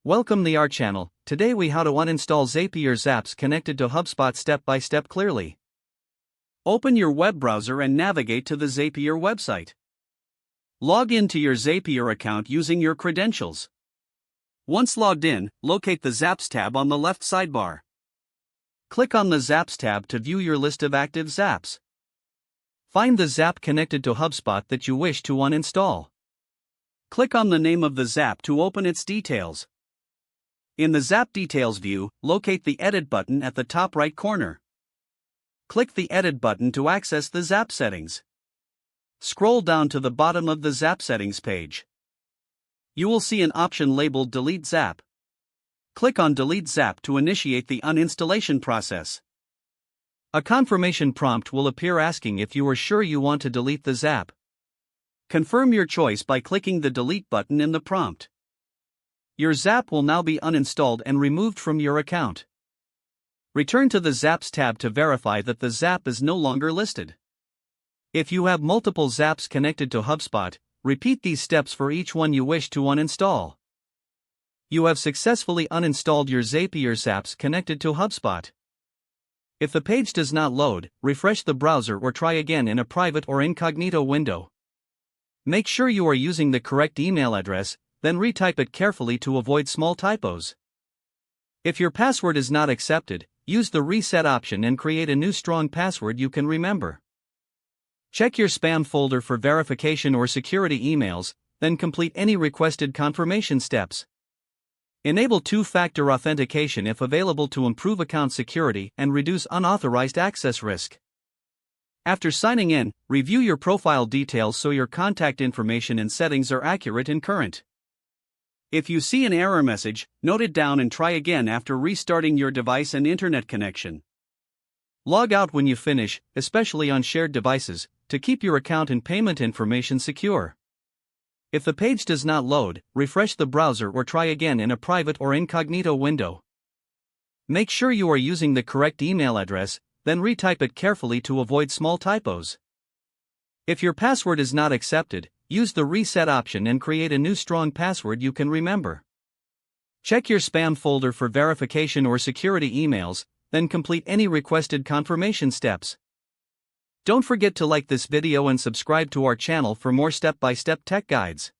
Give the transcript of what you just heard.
Welcome to our channel. Today we how to uninstall Zapier Zaps connected to HubSpot step by step clearly. Open your web browser and navigate to the Zapier website. Log into your Zapier account using your credentials. Once logged in, locate the Zaps tab on the left sidebar. Click on the Zaps tab to view your list of active Zaps. Find the Zap connected to HubSpot that you wish to uninstall. Click on the name of the Zap to open its details. In the Zap Details view, locate the Edit button at the top right corner. Click the Edit button to access the Zap settings. Scroll down to the bottom of the Zap settings page. You will see an option labeled Delete Zap. Click on Delete Zap to initiate the uninstallation process. A confirmation prompt will appear asking if you are sure you want to delete the Zap. Confirm your choice by clicking the Delete button in the prompt. Your Zap will now be uninstalled and removed from your account. Return to the Zaps tab to verify that the Zap is no longer listed. If you have multiple Zaps connected to HubSpot, repeat these steps for each one you wish to uninstall. You have successfully uninstalled your Zapier Zaps connected to HubSpot. If the page does not load, refresh the browser or try again in a private or incognito window. Make sure you are using the correct email address, then retype it carefully to avoid small typos. If your password is not accepted, use the reset option and create a new strong password you can remember. Check your spam folder for verification or security emails, then complete any requested confirmation steps. Enable two-factor authentication if available to improve account security and reduce unauthorized access risk. After signing in, review your profile details so your contact information and settings are accurate and current. If you see an error message, note it down and try again after restarting your device and internet connection. Log out when you finish, especially on shared devices, to keep your account and payment information secure. If the page does not load, refresh the browser or try again in a private or incognito window. Make sure you are using the correct email address, then retype it carefully to avoid small typos. If your password is not accepted, use the reset option and create a new strong password you can remember. Check your spam folder for verification or security emails, then complete any requested confirmation steps. Don't forget to like this video and subscribe to our channel for more step-by-step tech guides.